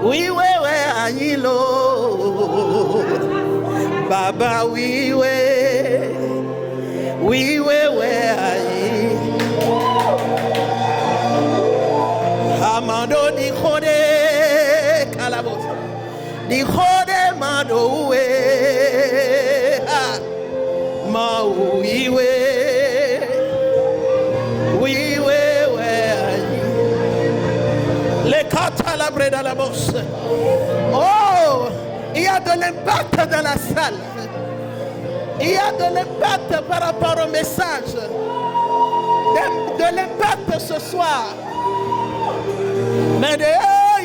Oui, oui, oui, Aïlo. Baba, oui, oui. Oui, oui, oui, Aïe. Amado di Kode Kalabos. Di Kode Mado, we. Ma, oui, oui. Oui, oui, oui, Aïe. Les catalabrés dans la bosse. Oh, il y a de l'impact dans la salle. Il y a de l'impact par rapport au message. De l'impact ce soir. Mais de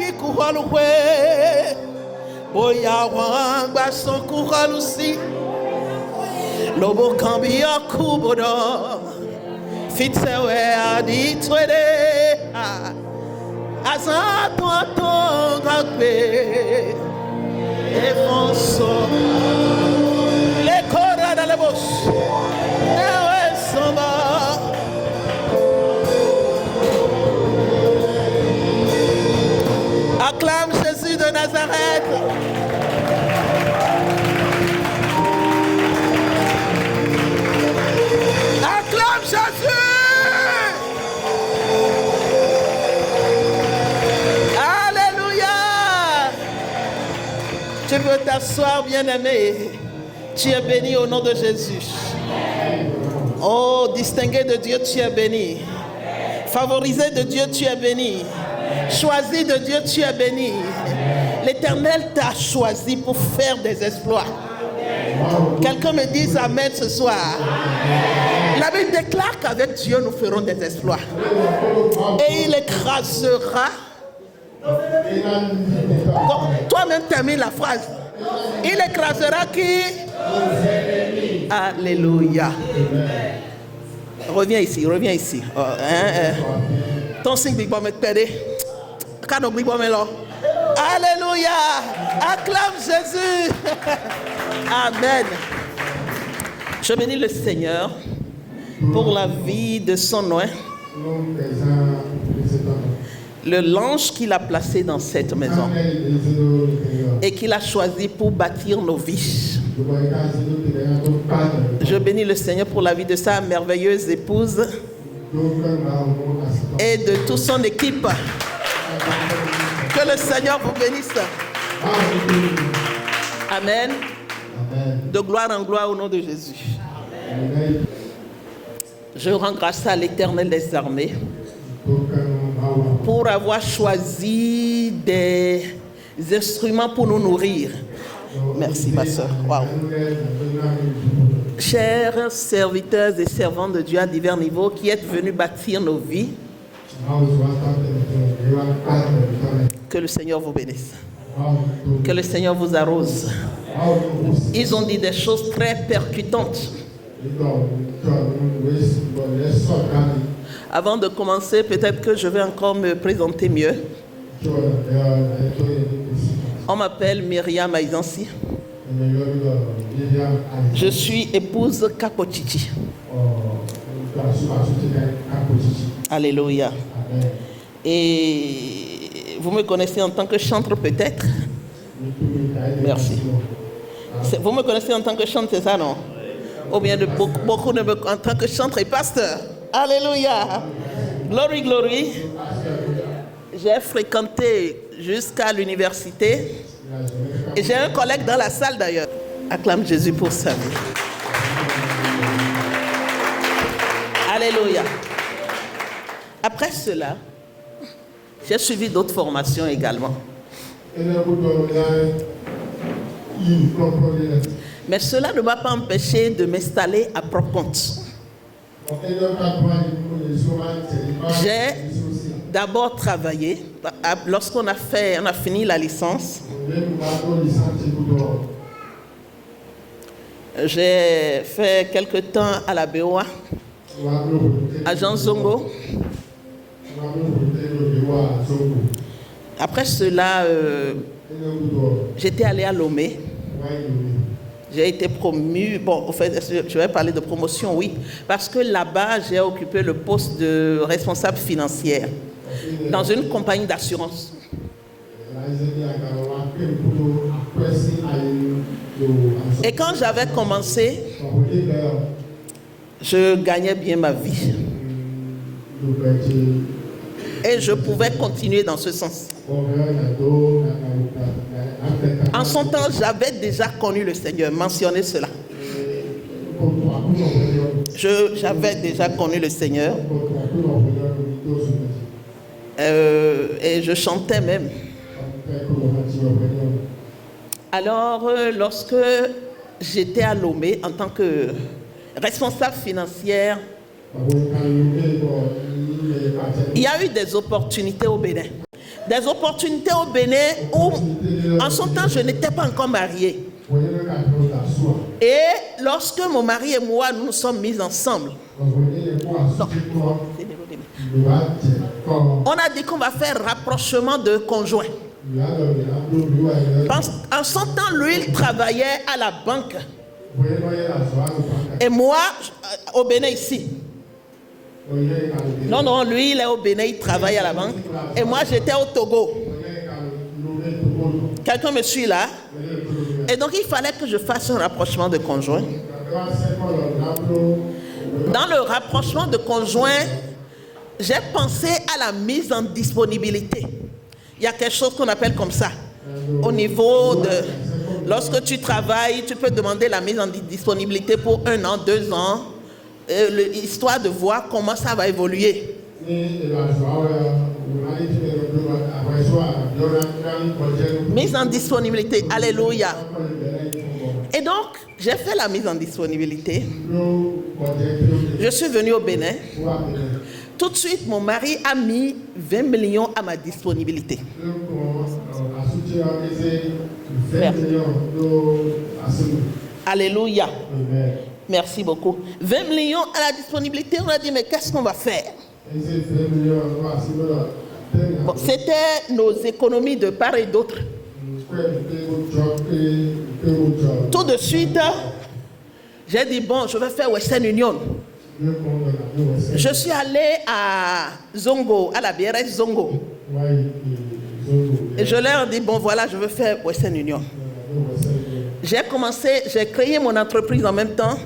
Yikuhaloué. Oya Wangba son Kouhalousi. Lobo Kambia Kubodo. Fitsewe Adi Twede. Azato Gagbe. Efonso. Les corps dans la bouche. Acclame Jésus de Nazareth. Acclame Jésus. Alléluia. Tu peux t'asseoir, bien-aimé. Tu es béni au nom de Jésus. Oh, distingué de Dieu, tu es béni. Favorisé de Dieu, tu es béni. Choisi de Dieu, tu es béni. L'Éternel t'a choisi pour faire des exploits. Quelqu'un me dise Amen ce soir. La Bible déclare qu'avec Dieu, nous ferons des exploits. Et il écrasera. Toi-même termine la phrase. Il écrasera qui? Alléluia. Reviens ici, reviens ici. Ton signe big bomb est pédé. Canon big bomb est là. Alléluia. Acclame Jésus. Amen. Je bénis le Seigneur pour la vie de son nom. Le l'ange qu'il a placé dans cette maison et qu'il a choisi pour bâtir nos vies. Je bénis le Seigneur pour la vie de sa merveilleuse épouse et de toute son équipe. Que le Seigneur vous bénisse. Amen. De gloire en gloire au nom de Jésus. Je rends grâce à l'Éternel des armées pour avoir choisi des instruments pour nous nourrir. Merci ma soeur. Wow. Chers serviteurs et servants de Dieu à divers niveaux qui êtes venus bâtir nos vies, que le Seigneur vous bénisse. Que le Seigneur vous arrose. Ils ont dit des choses très percutantes. Avant de commencer, peut-être que je vais encore me présenter mieux. On m'appelle Myriam Aizansi. Je suis épouse Kapochichi. Alléluia. Et vous me connaissez en tant que chanteur peut-être? Merci. Vous me connaissez en tant que chanteur, c'est ça, non? Ou bien beaucoup en tant que chanteur et pasteur. Alléluia. Glory, glory. J'ai fréquenté jusqu'à l'université. Et j'ai un collègue dans la salle d'ailleurs. Acclame Jésus pour sa vie. Alléluia. Après cela, j'ai suivi d'autres formations également. Mais cela ne m'a pas empêché de m'installer à propre compte. J'ai d'abord travaillé, lorsqu'on a fini la licence, j'ai fait quelque temps à la BOA, à Jean Zongo. Après cela, j'étais allé à Lomé. J'ai été promue, bon, en fait, je vais parler de promotion, oui, parce que là-bas, j'ai occupé le poste de responsable financière dans une compagnie d'assurance. Et quand j'avais commencé, je gagnais bien ma vie. Et je pouvais continuer dans ce sens. En son temps, j'avais déjà connu le Seigneur. Mentionnez cela. J'avais déjà connu le Seigneur. Et je chantais même. Alors, lorsque j'étais à Lomé en tant que responsable financière, il y a eu des opportunités au Bénin. Des opportunités au Bénin où, en son temps, je n'étais pas encore mariée. Et lorsque mon mari et moi, nous nous sommes mis ensemble, on a dit qu'on va faire rapprochement de conjoints. En son temps, lui, il travaillait à la banque. Et moi, au Bénin ici. Non, lui, il est au Bénin, il travaille à la banque. Et moi, j'étais au Togo. Quelqu'un me suit là? Et donc, il fallait que je fasse un rapprochement de conjoints. Dans le rapprochement de conjoints, j'ai pensé à la mise en disponibilité. Il y a quelque chose qu'on appelle comme ça. Au niveau de... Lorsque tu travailles, tu peux demander la mise en disponibilité pour 1 an, 2 ans, histoire de voir comment ça va évoluer. Mise en disponibilité. Alléluia. Et donc, j'ai fait la mise en disponibilité. Je suis venu au Bénin. Tout de suite, mon mari a mis 20 millions à ma disponibilité. Alléluia. Merci beaucoup. 20 millions à la disponibilité. On a dit, mais qu'est-ce qu'on va faire? Bon, c'était nos économies de part et d'autre. Tout de suite, j'ai dit, bon, je vais faire Western Union. Je suis allé à Zongo, à la BRS Zongo. Et je leur ai dit, bon voilà, je veux faire Western Union. J'ai créé mon entreprise en même temps.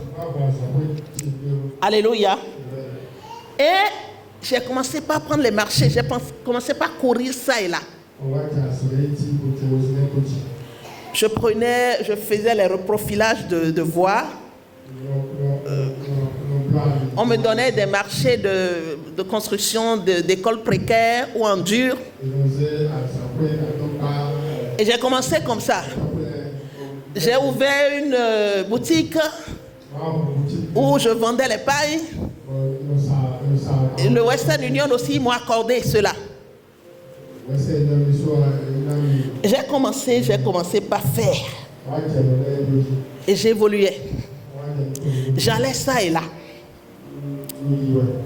Alléluia. Et j'ai commencé par prendre les marchés. J'ai commencé par courir ça et là. Je faisais les reprofilages de voies. On me donnait des marchés de construction d'écoles précaires ou en dur. Et j'ai commencé comme ça. J'ai ouvert une boutique où je vendais les pailles. Et le Western Union aussi m'a accordé cela. J'ai commencé par faire. Et j'évoluais. J'allais ça et là.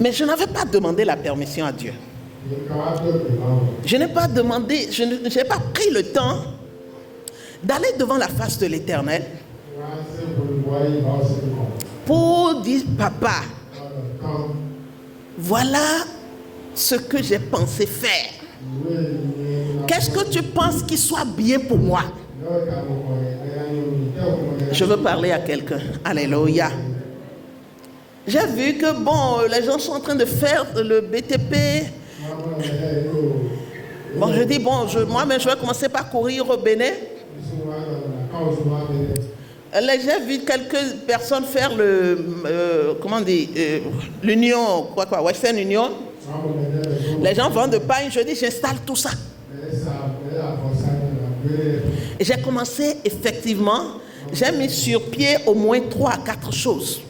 Mais je n'avais pas demandé la permission à Dieu. Je n'ai pas demandé, je n'ai pas pris le temps d'aller devant la face de l'Éternel pour dire, papa, voilà ce que j'ai pensé faire. Qu'est-ce que tu penses qui soit bien pour moi? Je veux parler à quelqu'un. Alléluia. J'ai vu que, bon, les gens sont en train de faire le BTP. Bon, je dis, bon, moi-même, je vais commencer par courir au Bénin. J'ai vu quelques personnes faire l'Union, Western Union. Les gens vendent de pain, je dis, j'installe tout ça. Et j'ai commencé, effectivement, j'ai mis sur pied au moins 3 à 4 choses.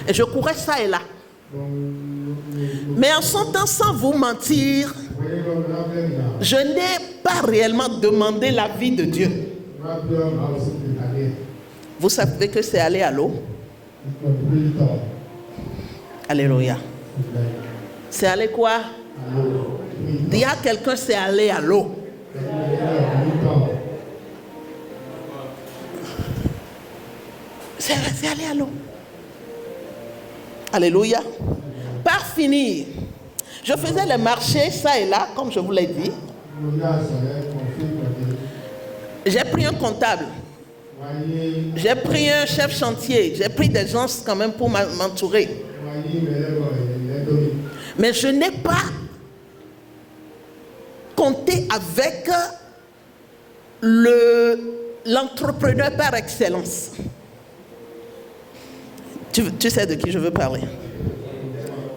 Et je courais ça et là. Mais en son temps, sans vous mentir, je n'ai pas réellement demandé l'avis de Dieu. Vous savez que c'est aller à l'eau. Alléluia. C'est aller quoi? Il y a quelqu'un, c'est aller à l'eau. C'est aller à l'eau. Alléluia. Par finir, Je faisais les marchés, ça et là, comme je vous l'ai dit. J'ai pris un comptable. J'ai pris un chef chantier. J'ai pris des gens quand même pour m'entourer. Mais je n'ai pas compté avec l'entrepreneur par excellence. Tu sais de qui je veux parler.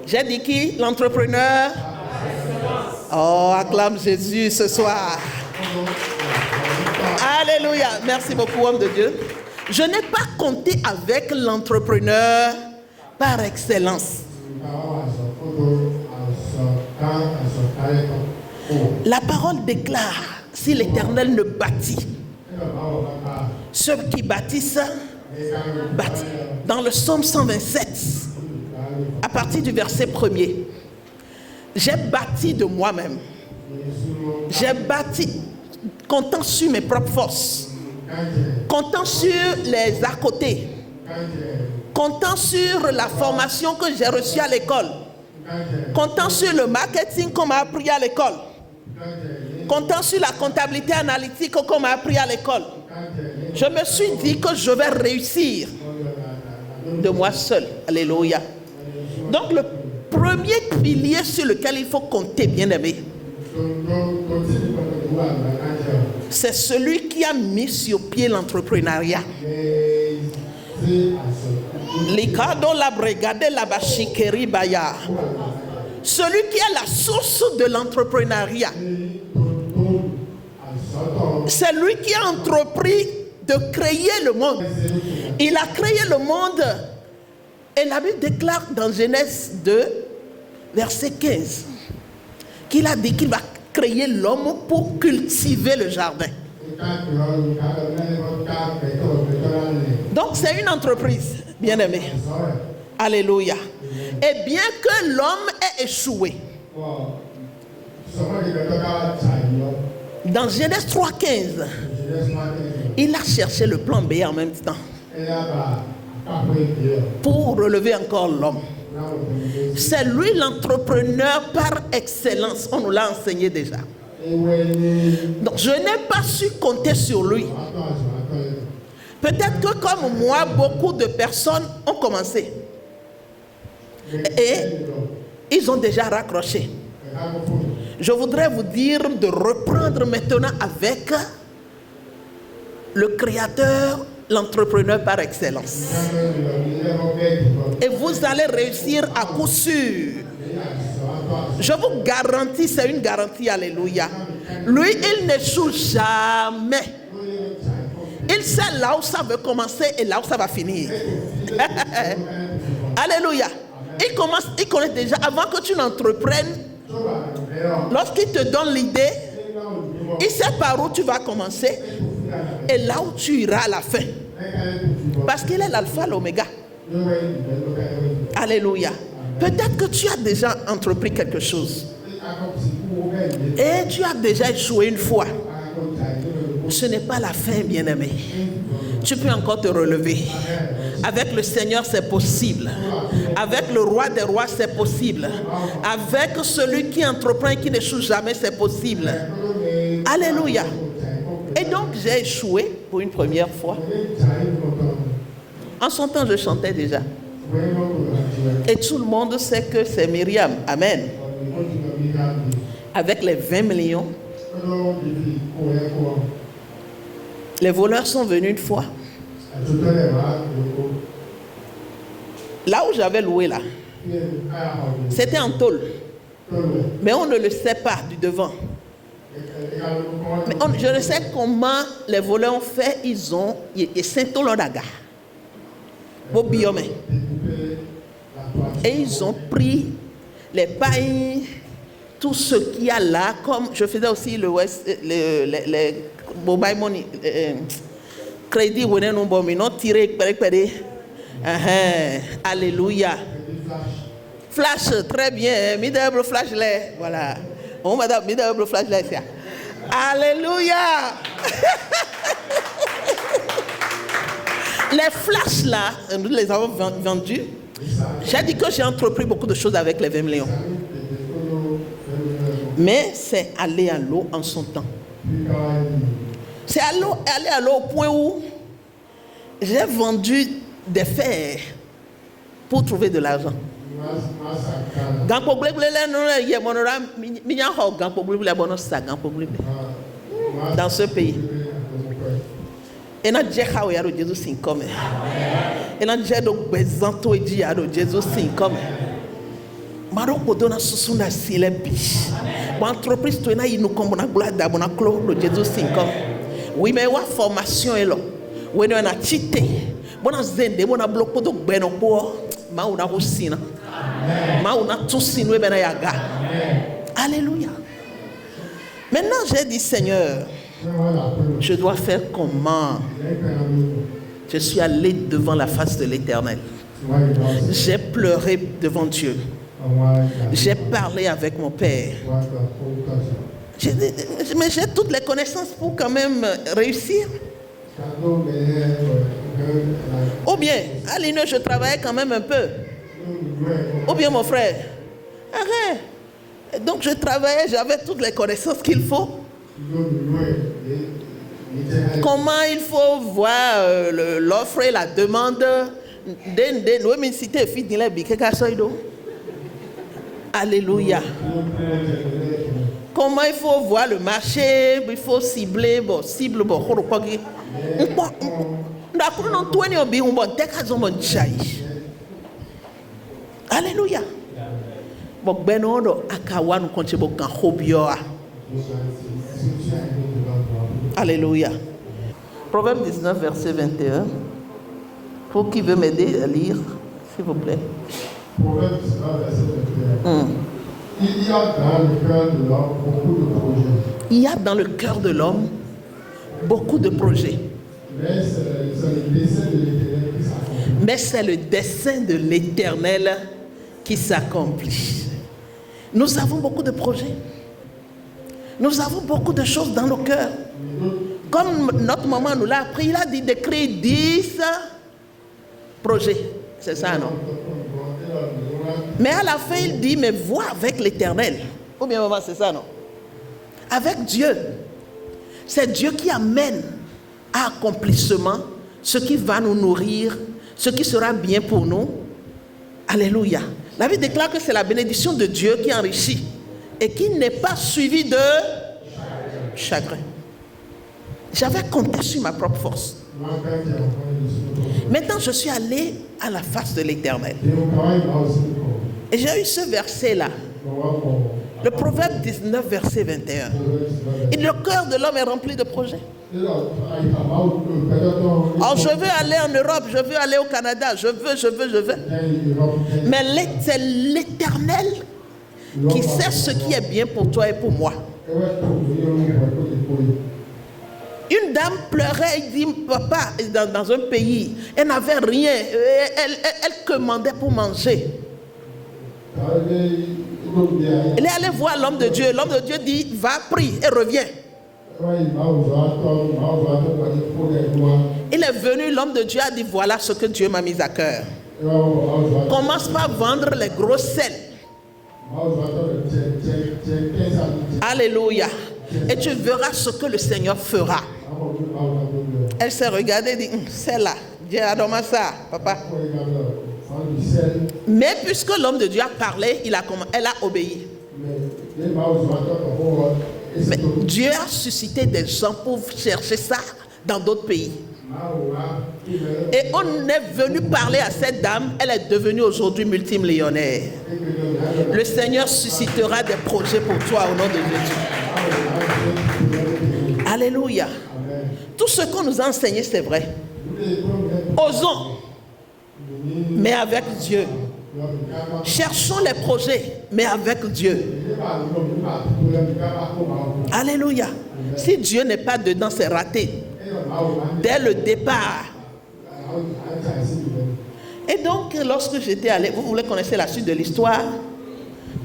J'ai dit qui? L'entrepreneur. Oh, acclame Jésus ce soir. Alléluia. Merci beaucoup, homme de Dieu. Je n'ai pas compté avec l'entrepreneur par excellence. La parole déclare, si l'Éternel ne bâtit, ceux qui bâtissent, bâtissent. Dans le psaume 127, à partir du verset 1er, j'ai bâti de moi-même. J'ai bâti, comptant sur mes propres forces, comptant sur les à côté, comptant sur la formation que j'ai reçue à l'école, comptant sur le marketing qu'on m'a appris à l'école, comptant sur la comptabilité analytique qu'on m'a appris à l'école. Je me suis dit que je vais réussir de moi seul. Alléluia. Donc le premier pilier sur lequel il faut compter, bien-aimé, c'est celui qui a mis sur pied l'entrepreneuriat. Celui qui est la source de l'entrepreneuriat. C'est lui qui a entrepris de créer le monde. Il a créé le monde. Et la Bible déclare dans Genèse 2, verset 15, qu'il a dit qu'il va créer l'homme pour cultiver le jardin. Donc c'est une entreprise, bien-aimé. Alléluia. Et bien que l'homme ait échoué, dans Genèse 3,15, il a cherché le plan B en même temps pour relever encore l'homme. C'est lui l'entrepreneur par excellence. On nous l'a enseigné déjà. Donc je n'ai pas su compter sur lui. Peut-être que comme moi, beaucoup de personnes ont commencé et ils ont déjà raccroché. Je voudrais vous dire de reprendre maintenant avec le créateur, l'entrepreneur par excellence. Et vous allez réussir à coup sûr. Je vous garantis, c'est une garantie, alléluia. Lui, il n'échoue jamais. Il sait là où ça veut commencer et là où ça va finir. Alléluia. Il connaît déjà, avant que tu n'entreprennes, lorsqu'il te donne l'idée, il sait par où tu vas commencer et là où tu iras à la fin. Parce qu'il est l'alpha, l'oméga. Alléluia. Peut-être que tu as déjà entrepris quelque chose et tu as déjà échoué une fois. Ce n'est pas la fin, bien-aimé. Tu peux encore te relever. Avec le Seigneur, c'est possible. Avec le roi des rois, c'est possible. Avec celui qui entreprend et qui n'échoue jamais, c'est possible. Alléluia. Et donc, j'ai échoué pour une première fois. En son temps, je chantais déjà. Et tout le monde sait que c'est Myriam. Amen. Avec les 20 millions. Les voleurs sont venus une fois. Là où j'avais loué là, c'était en tôle. Mais on ne le sait pas du devant. Mais je ne sais comment les voleurs ont fait. Ils ont Saint-Olodaga. Et ils ont pris les pailles, tout ce qu'il y a là, comme je faisais aussi les mobile money, crédit, non tiré, alléluia. Flash, très bien, middle flash là, voilà. On madame, middle flash là, alléluia. Les flashs là, nous les avons vendus. J'ai dit que j'ai entrepris beaucoup de choses avec les 20 millions. Mais c'est aller à l'eau en son temps. C'est aller à l'eau au point où j'ai vendu des fers pour trouver de l'argent. Dans ce pays. Et na djeka o yaro Jesus sin come. Et na djedo bezanto edi yaro Jesus sin come. Maro kodona susuna silebi. Bon entreprise to na yinu comme na glada bona clo lo Jesus sin come. Oui mais wa formation elo. We no na chite. Bona zende bona bloko do gbeno po. Ma una hosina. Ma una tusinu e bena yaga. Alléluia. Maintenant j'ai dit Seigneur, je dois faire comment? Je suis allé devant la face de l'Éternel. J'ai pleuré devant Dieu. J'ai parlé avec mon Père. Mais j'ai toutes les connaissances pour quand même réussir. Ou bien, à l'INE, je travaillais quand même un peu. Ou bien, mon frère, arrête. Donc je travaillais, j'avais toutes les connaissances qu'il faut. Comment il faut voir l'offre et la demande. Alléluia. Comment il faut voir le marché, il faut cibler, cible, Alléluia. Alléluia. Proverbe 19, verset 21. Pour qui veut m'aider à lire, s'il vous plaît. Proverbe 19, verset 21. Il y a dans le cœur de l'homme beaucoup de projets. Il y a dans le cœur de l'homme beaucoup de projets. Mais c'est le dessein de l'Éternel qui s'accomplit. Nous avons beaucoup de projets. Nous avons beaucoup de choses dans nos cœurs. Comme notre maman nous l'a appris, il a dit d'écrire 10 projets. C'est ça, non? Mais à la fin, il dit, mais vois avec l'Éternel. Ou bien, maman, c'est ça, non? Avec Dieu. C'est Dieu qui amène à accomplissement ce qui va nous nourrir, ce qui sera bien pour nous. Alléluia. La Bible déclare que c'est la bénédiction de Dieu qui enrichit et qui n'est pas suivie de chagrin. J'avais compté sur ma propre force. Maintenant, je suis allé à la face de l'Éternel. Et j'ai eu ce verset-là. Le Proverbe 19, verset 21. Et le cœur de l'homme est rempli de projets. Oh, je veux aller en Europe, je veux aller au Canada, je veux. Mais c'est l'Éternel qui sait ce qui est bien pour toi et pour moi. Une dame pleurait, elle dit, papa, dans un pays, elle n'avait rien, elle commandait pour manger. Elle est allée voir l'homme de Dieu. L'homme de Dieu dit, va, prie et reviens. Il est venu, l'homme de Dieu a dit, voilà ce que Dieu m'a mis à cœur. Commence par vendre les grosses selles. Alléluia. Et tu verras ce que le Seigneur fera. Elle s'est regardée et dit, c'est là. Dieu adore ça, papa. Mais puisque l'homme de Dieu a parlé, elle a obéi. Mais Dieu a suscité des gens pour chercher ça dans d'autres pays. Et on est venu parler à cette dame, elle est devenue aujourd'hui multimillionnaire. Le Seigneur suscitera des projets pour toi au nom de Jésus. Alléluia. Tout ce qu'on nous a enseigné, c'est vrai. Osons, mais avec Dieu. Cherchons les projets, mais avec Dieu. Alléluia. Si Dieu n'est pas dedans, c'est raté. Dès le départ. Et donc, lorsque j'étais allé, vous voulez connaître la suite de l'histoire?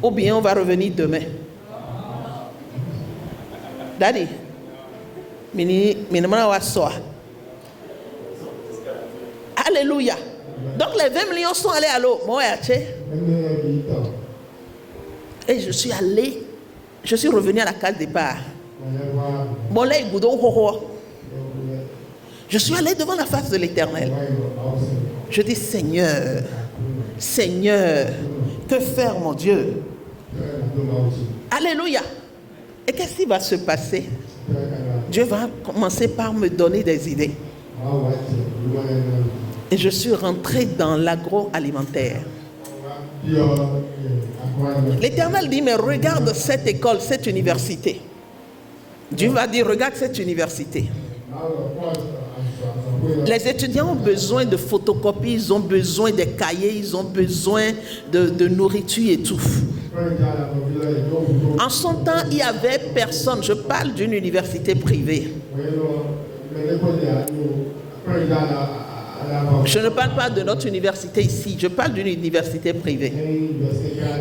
Ou bien on va revenir demain? Daddy, alléluia. Donc les 20 millions sont allés à l'eau. Et je suis allé je suis revenu à la case départ. Bon, là, je suis allé devant la face de l'Éternel. Je dis, Seigneur, Seigneur, que faire, mon Dieu? Alléluia. Et qu'est-ce qui va se passer? Dieu va commencer par me donner des idées. Et je suis rentré dans l'agroalimentaire. L'Éternel dit, mais regarde cette école, cette université. Dieu va dire, regarde cette université. Les étudiants ont besoin de photocopies, ils ont besoin des cahiers, ils ont besoin de nourriture et tout. En son temps, il n'y avait personne. Je parle d'une université privée. Je ne parle pas de notre université ici, je parle d'une université privée.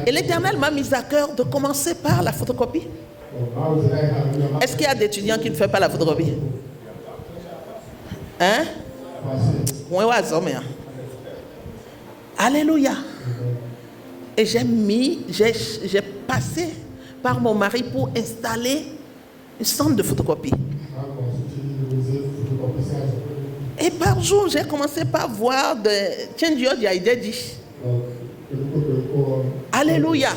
Et l'Éternel m'a mis à cœur de commencer par la photocopie. Est-ce qu'il y a des étudiants qui ne font pas la photocopie? Hein? Alléluia. Et j'ai passé par mon mari pour installer une centre de photocopie. Et par jour, j'ai commencé par voir Alléluia.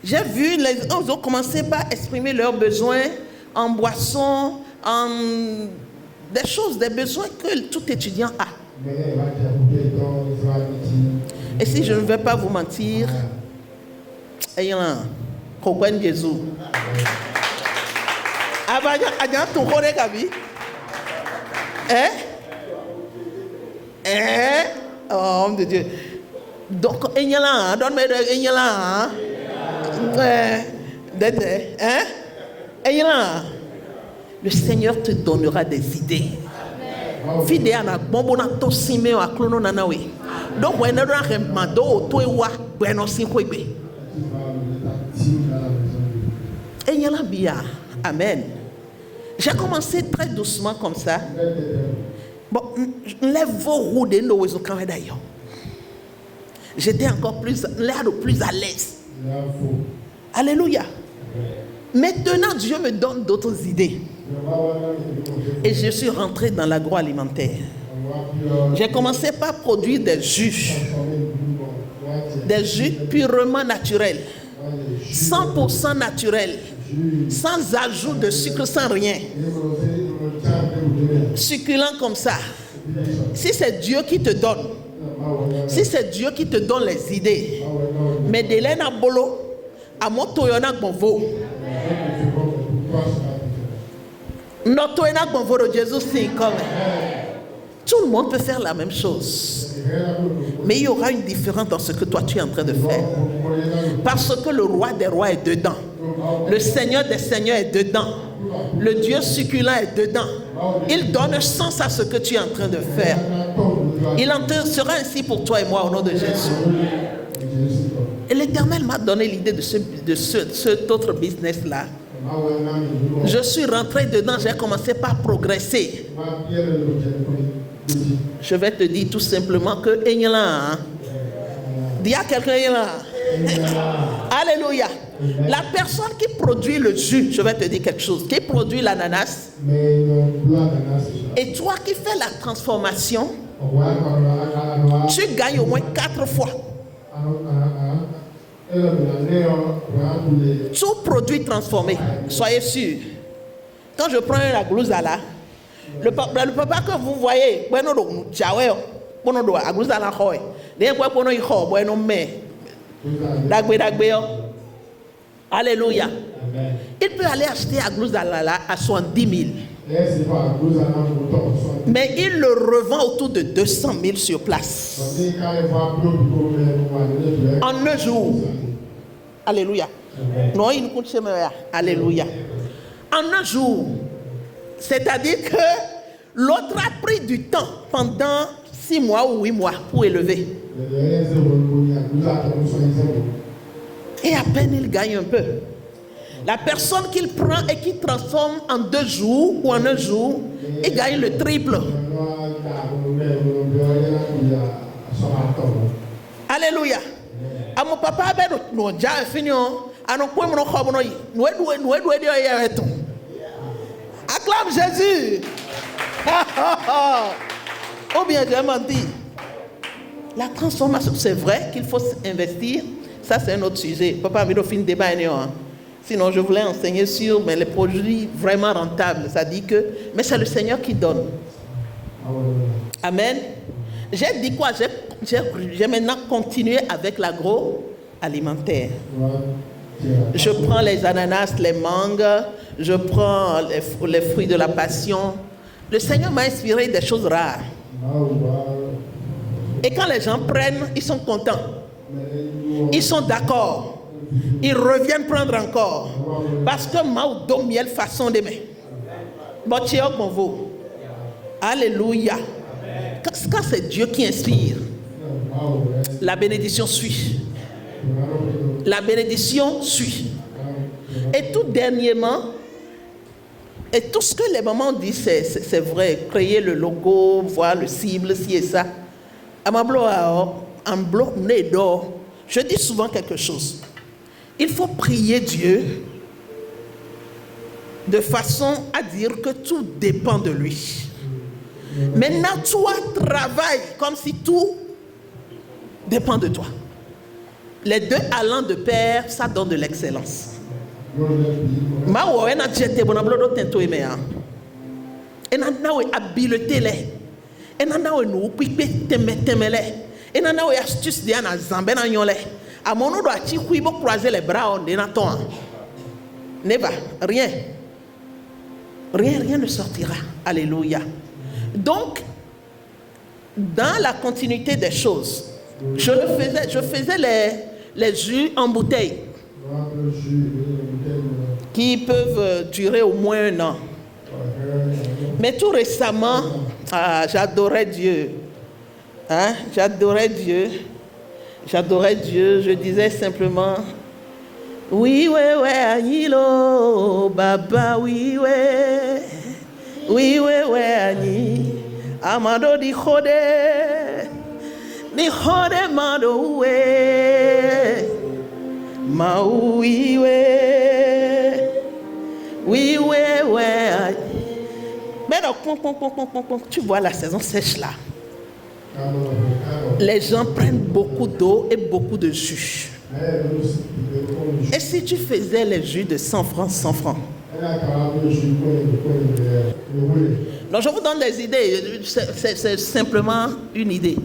J'ai vu les gens ont commencé par exprimer leurs besoins en boisson, en des choses, des besoins que tout étudiant a. Et si je ne vais pas vous mentir, hein? Oh, homme de Dieu. Donc, donne-moi le Seigneur te donnera des idées. Amen. J'ai commencé très doucement comme ça. Bon, j'étais encore plus à l'aise. Alléluia. Maintenant, Dieu me donne d'autres idées. Et je suis rentré dans l'agroalimentaire. J'ai commencé par produire des jus purement naturels, 100% naturels, sans ajout de sucre, sans rien. Succulent comme ça. Si c'est Dieu qui te donne, si c'est Dieu qui te donne les idées, mais de l'ena bolo, à mon toyona bonvo. Notre toyona bonvo de Jésus, c'est comme. Tout le monde peut faire la même chose. Mais il y aura une différence dans ce que toi tu es en train de faire. Parce que le roi des rois est dedans. Le Seigneur des seigneurs est dedans. Le Dieu succulent est dedans. Il donne sens à ce que tu es en train de faire. Il en sera ainsi pour toi et moi au nom de Jésus. Et l'Éternel m'a donné l'idée de cet autre business-là. Je suis rentré dedans, j'ai commencé par progresser. Je vais te dire tout simplement que dis à quelqu'un Alléluia. La personne qui produit le jus, je vais te dire quelque chose, qui produit l'ananas, et toi qui fais la transformation, tu gagnes au moins 4 fois. Tout produit transformé, soyez sûr. Quand je prends la glouze là, le papa que vous voyez, alléluia. Il peut aller acheter la glouze à 70 000. Mais il le revend autour de 200 000 sur place. En un jour. Alléluia. Non, il nous alléluia. En un jour. C'est-à-dire que l'autre a pris du temps pendant 6 mois ou 8 mois pour élever. Et à peine il gagne un peu. La personne qu'il prend et qu'il transforme en 2 jours ou en un jour, il gagne le triple. Alléluia. À mon papa, Acclame Jésus. Ou bien j'ai menti. La transformation, c'est vrai qu'il faut investir. Ça, c'est un autre sujet. Papa, mais fin débat. Sinon, je voulais enseigner sur les produits vraiment rentables. Ça dit que, mais c'est le Seigneur qui donne. Amen. J'ai dit quoi? J'ai maintenant continué avec l'agroalimentaire. Je prends les ananas, les mangues, je prends les fruits de la passion. Le Seigneur m'a inspiré des choses rares. Et quand les gens prennent, ils sont contents. Ils sont d'accord. Ils reviennent prendre encore. Parce que Mao donne miel façon d'aimer. Bon, tu es au convo. Alléluia. Quand c'est Dieu qui inspire, la bénédiction suit. La bénédiction suit. Et tout dernièrement, et tout ce que les mamans disent, c'est vrai. Créer le logo, voir le cible, ci et ça. Je dis souvent quelque chose. Il faut prier Dieu de façon à dire que tout dépend de lui. Maintenant, toi, travaille comme si tout dépend de toi. Les deux allant de pair, ça donne de l'excellence. Rien ne sortira. Alléluia. Donc, dans la continuité des choses, je faisais les jus en bouteille qui peuvent durer au moins 1 an. Mais tout récemment, j'adorais Dieu. J'adorais Dieu. Je disais simplement, oui, Anilo, Baba, oui, Ani. Amado di Jode Mado Maouiwe. Mais donc, tu vois la saison sèche là. Les gens prennent beaucoup d'eau et beaucoup de jus. Et si tu faisais les jus de 100 francs, donc je vous donne des idées, c'est simplement une idée.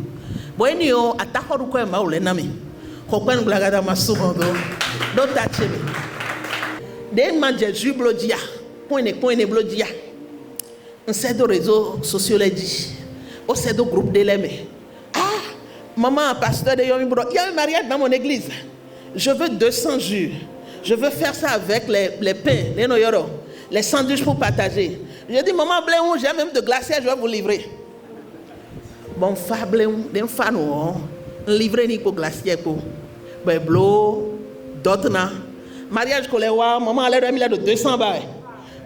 Maman, pasteur de Yomibro, il y a un mariage dans mon église. Je veux 200 jus. Je veux faire ça avec les pains, les noyoro, les sandwichs pour partager. Je dis, maman, Bléon, j'ai même de glaciers, je vais vous livrer. Bon, fa Bléon, d'un fan, livrer ni pour glacier, pour blo, d'autres. Mariage kolewa, maman, elle a mis là de 200 balles.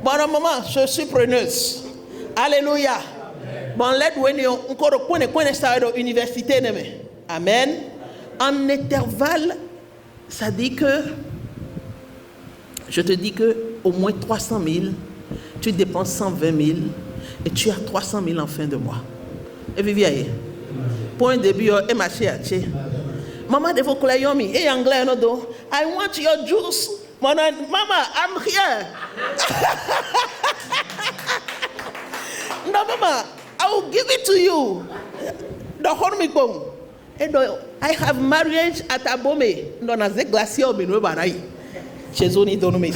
Bon, maman, je suis preneuse. Alléluia. Bon, l'aide, encore point ça à l'université. Amen. En intervalle, ça dit que, je te dis que au moins 300 000, tu dépenses 120 000 et tu as 300 000 en fin de mois. Et Viviane, pour un début, et ma chère, maman de vos cléomi, et anglais, I want your juice. Mama, I'm here. No, mama, I will give it to you. The hormigong. And I have marriage at Abome. Dans un glacier au Benoît Baraï. Chez Zoni Donomé.